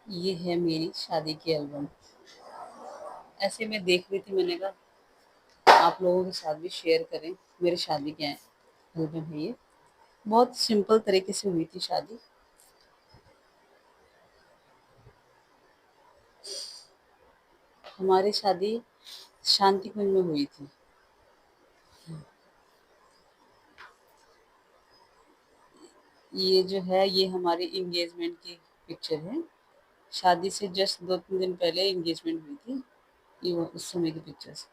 ये है मेरी शादी की एल्बम। ऐसे मैं देख रही थी, मैंने कहा आप लोगों के साथ भी शेयर करें। मेरी शादी क्या है, एल्बम है ये। बहुत सिंपल तरीके से हुई थी शादी। हमारी शादी शांति कुंज में हुई थी। ये जो है ये हमारी इंगेजमेंट की पिक्चर है। शादी से जस्ट 2-3 दिन पहले इंगेजमेंट हुई थी। ये वो उस समय की पिक्चर्स।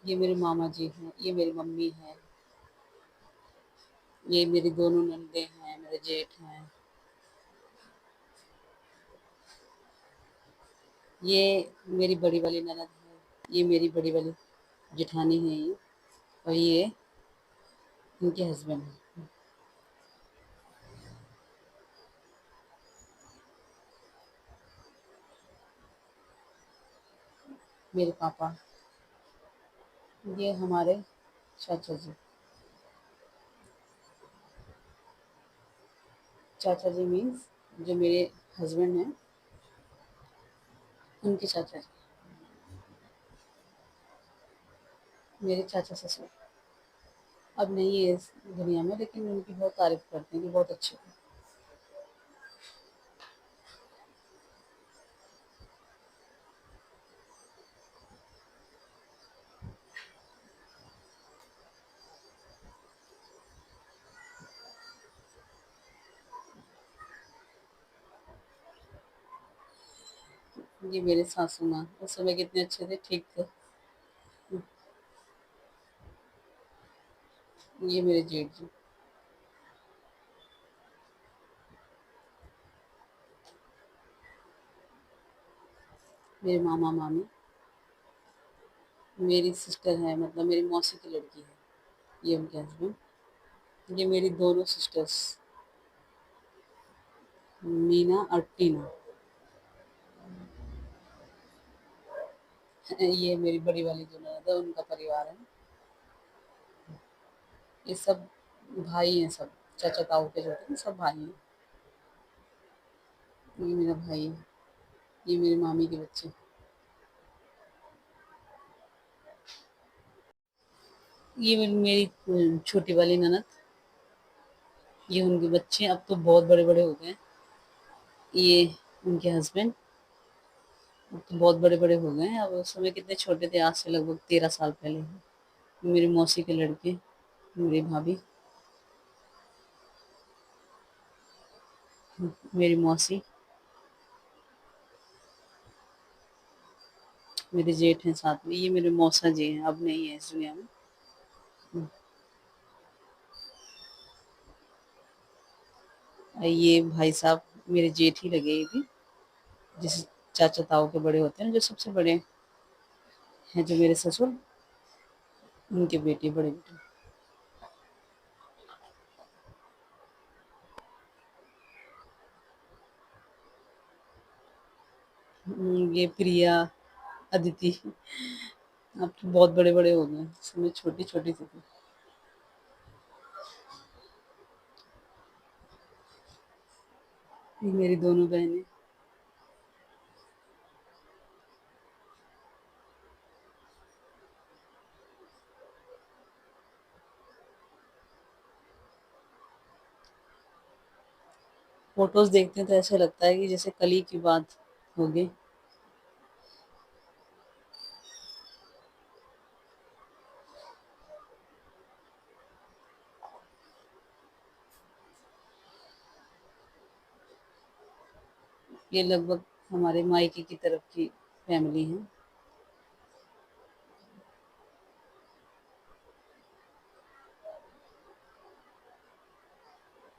ये मेरे मामा जी हैं, ये मेरी मम्मी है, ये मेरी दोनों नंदे हैं, मेरे जेठ हैं। ये मेरी बड़ी वाली ननद है, ये मेरी बड़ी वाली जेठानी है ये, और ये इनके हस्बैंड हैं। मेरे पापा। ये हमारे चाचा जी। चाचा जी मीन्स जो मेरे हस्बैंड हैं, उनके चाचा जी। मेरे चाचा ससुर अब नहीं है इस दुनिया में, लेकिन उनकी बहुत तारीफ करते हैं कि बहुत अच्छे थे। ये मेरे सासू माँ उस समय कितने अच्छे थे, ठीक थे। ये मेरे जेठ जी। मेरे मामा मामी। मेरी सिस्टर है, मतलब मेरी मौसी की लड़की है, ये उनके हस्बैंड। ये मेरी दोनों सिस्टर्स, मीना और टीना। ये मेरी बड़ी वाली जो ननद है, उनका परिवार है। ये सब भाई हैं, सब चाचा ताऊ के जो होते हैं सब भाई हैं। ये मेरा भाई है, ये मेरी मामी के बच्चे। ये मेरी छोटी वाली ननद, ये उनके बच्चे अब तो बहुत बड़े बड़े हो गए हैं। ये उनके हस्बैंड अब तो बहुत बड़े बड़े हो गए हैं। अब उस समय कितने छोटे थे, आज से लगभग 13 साल पहले। मेरी मौसी के लड़के, मेरी भाभी, मेरी मौसी, मेरे जेठ हैं साथ में। ये मेरे मौसा जी हैं, अब नहीं है इस दुनिया में। और ये भाई साहब मेरे जेठ ही लगे ये भी, जिस चाचा ताऊ के बड़े होते हैं ना, जो सबसे बड़े हैं, जो मेरे ससुर, उनके बेटे, बड़े बेटे। ये प्रिया, अदिति, अब तो बहुत बड़े बड़े हो गए, समय छोटी छोटी सी थी। ये मेरी दोनों बहनें। फोटोज देखते हैं तो ऐसा लगता है कि जैसे कल ही की बात हो गई। ये लगभग हमारे मायके की तरफ की फैमिली है।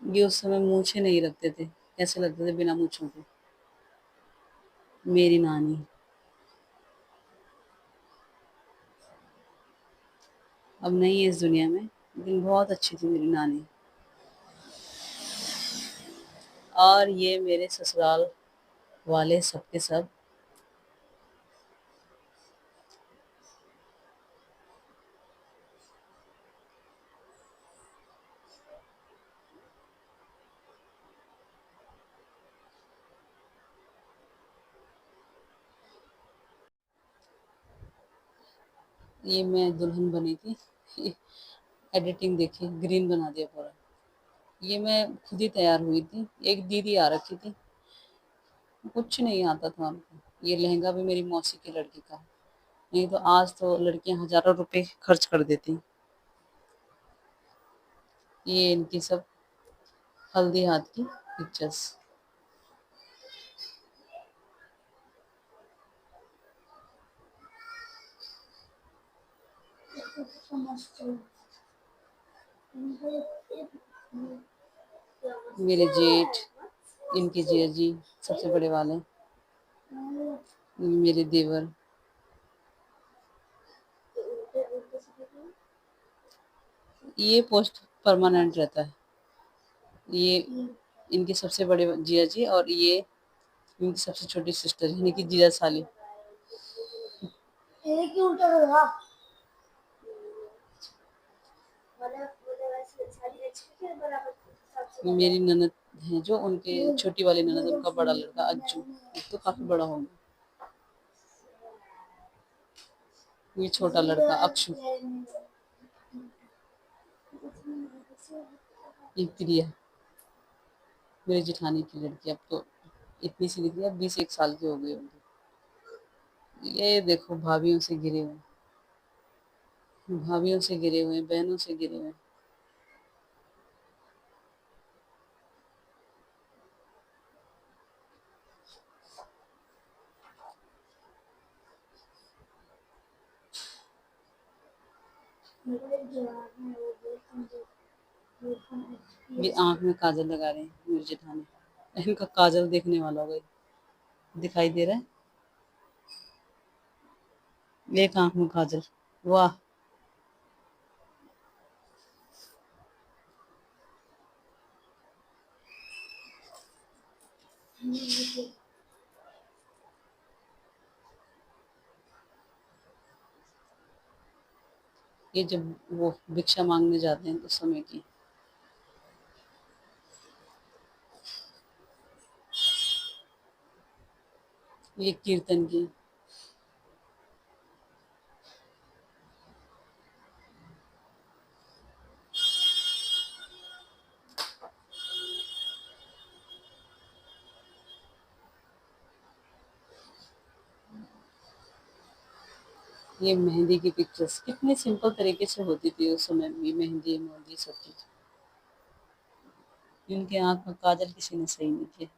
ये उस समय मूछें नहीं रखते थे, ऐसे लगते थे बिना मूछों के। मेरी नानी अब नहीं है इस दुनिया में, लेकिन बहुत अच्छी थी मेरी नानी। और ये मेरे ससुराल वाले सबके सब। ये मैं दुल्हन बनी थी। एडिटिंग देखी, ग्रीन बना दिया पूरा। ये मैं खुद ही तैयार हुई थी, एक दीदी आ रखी थी, कुछ नहीं आता था उनको। ये लहंगा भी मेरी मौसी की लड़की का है। नहीं तो आज तो लड़कियां हजारों रुपए खर्च कर देती। ये इनकी सब हल्दी हाथ की पिक्चर्स। मेरे जेठ, इनके जिया जी सबसे बड़े वाले, मेरे देवर। ये पोस्ट परमानेंट रहता है। ये इनके सबसे बड़े जिया जी, और ये इनकी सबसे छोटी सिस्टर यानी कि जीजा साली। मेरी ननद है जो, उनके छोटी वाली ननद, उनका बड़ा लड़का अज्जू, एक तो काफी बड़ा हो गया। ये छोटा लड़का अक्षु। ये प्रिया, मेरी जेठानी की लड़की, अब तो इतनी सी दिखती है, अब 21 साल की हो गई होगी। ये देखो भाभीियों से घिरे हुए, भाभीियों से घिरे हुए, बहनों से घिरे हुए। ये आंख में काजल लगा रहे हैं मेरी जेठानी। इनका काजल देखने वाला होगा, दिखाई दे रहा है, एक आंख में काजल। वाह। ये जब वो भिक्षा मांगने जाते हैं उस समय की। ये कीर्तन की। ये मेहंदी की पिक्चर्स कितनी सिंपल तरीके से होती थी उस समय भी, मेहंदी मेहंदी सब चीज। इनके आंख में काजल किसी ने सही नहीं किया।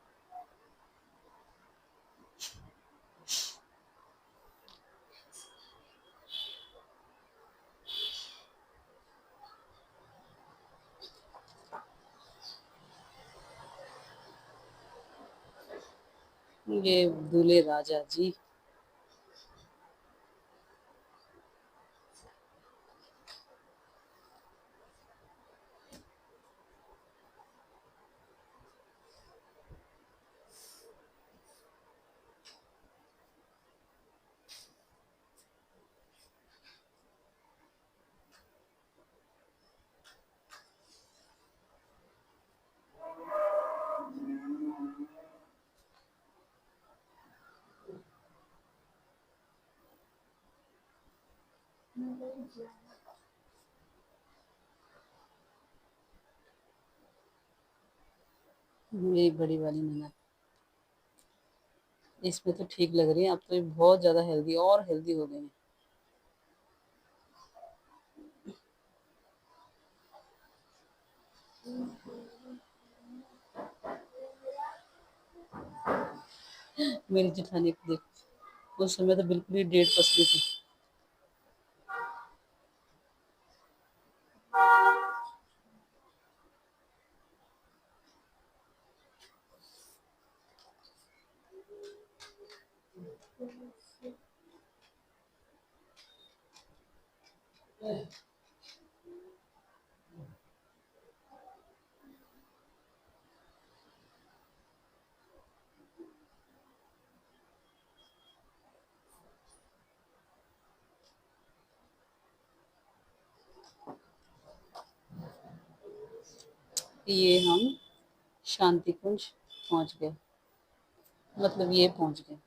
ये दूल्हे राजा जी। मेरी बड़ी वाली ननद, इसमें तो ठीक लग रही है, अब तो ये बहुत ज्यादा हेल्दी और हेल्दी हो गई है। मेरी जेठानी को देख, उस समय तो बिल्कुल ही डेढ़ पसली थी। ये हम शांति कुंज पहुंच गए, मतलब ये पहुंच गए।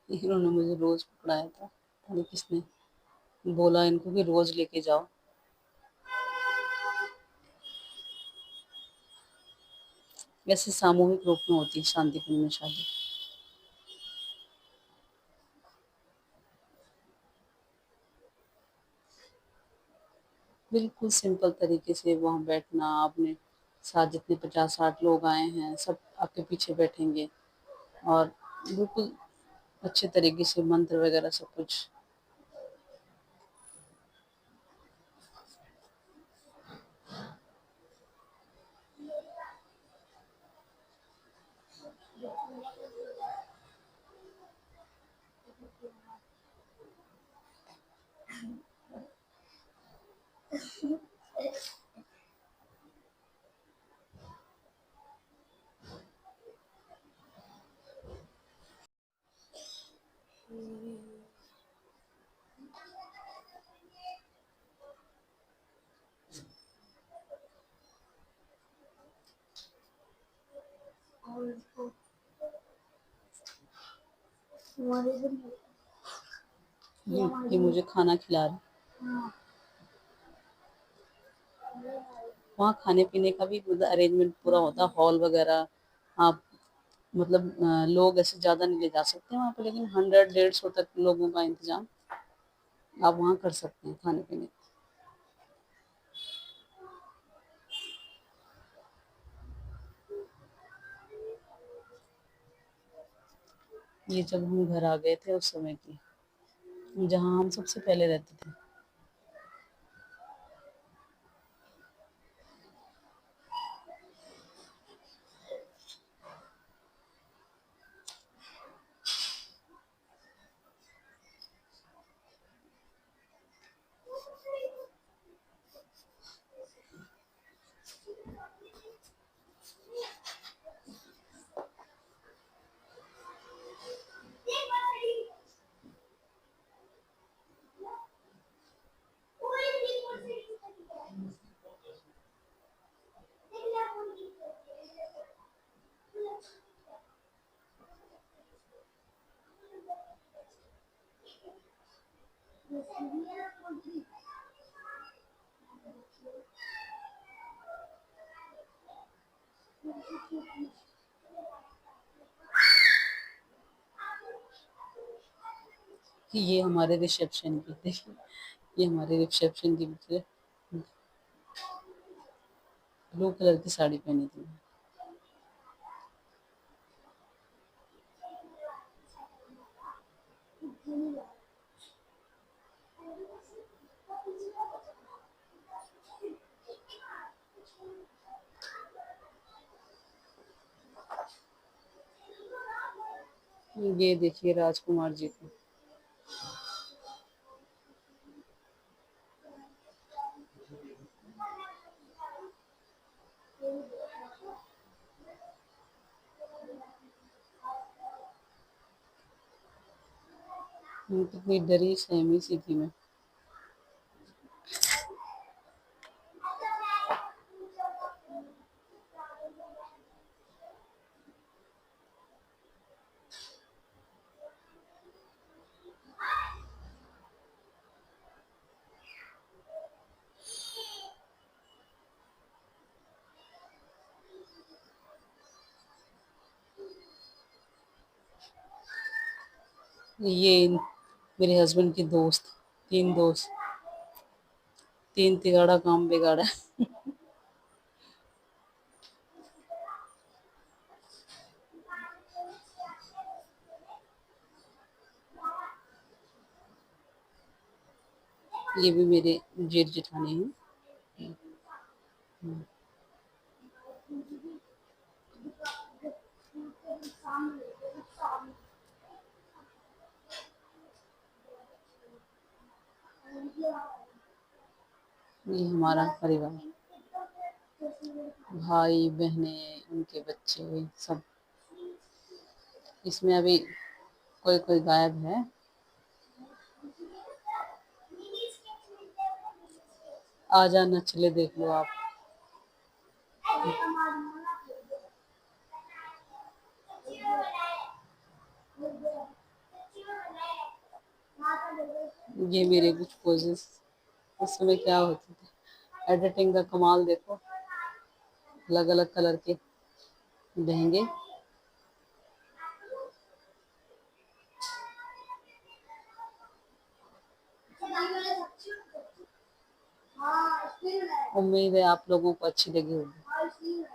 इन्होंने मुझे रोज पकड़ाया था, पता नहीं किसने बोला इनको कि रोज लेके जाओ। वैसे सामूहिक रूप में होती है शांतिपूर्ण में शादी। बिल्कुल सिंपल तरीके से वहाँ बैठना, अपने साथ जितने 50-60 लोग आए हैं सब आपके पीछे बैठेंगे, और बिल्कुल अच्छे तरीके से मंत्र वगैरह सब कुछ। ये मुझे खाना खिला रहे। वहाँ खाने पीने का भी मतलब अरेंजमेंट पूरा होता है, हॉल वगैरह। आप मतलब लोग ऐसे ज़्यादा नहीं ले जा सकते वहाँ पे, लेकिन 100-150 तक लोगों का इंतजाम आप वहाँ कर सकते हैं खाने पीने का। ये जब हम घर आ गए थे उस समय की, जहाँ हम सबसे पहले रहते थे। कि ये हमारे रिसेप्शन की, देखिए ये हमारे रिसेप्शन की पिक्चर। ब्लू कलर की साड़ी पहनी थी। ये देखिए राजकुमार जी को। कितनी डरी सहमी सी थी मैं। ये मेरे हस्बैंड के दोस्त, 3 दोस्त, 3 तिगाड़ा काम बिगाड़ा। ये भी मेरे जेठ जेठानी हैं। ये हमारा परिवार, भाई बहने, उनके बच्चे सब। इसमें अभी कोई कोई गायब है। आ जाना, चले देख लो आप। ये मेरे कुछ पोजेस उस समय क्या होते थे। एडिटिंग का कमाल देखो, अलग अलग कलर के लहंगे। उम्मीद है आप लोगों को अच्छी लगी होगी।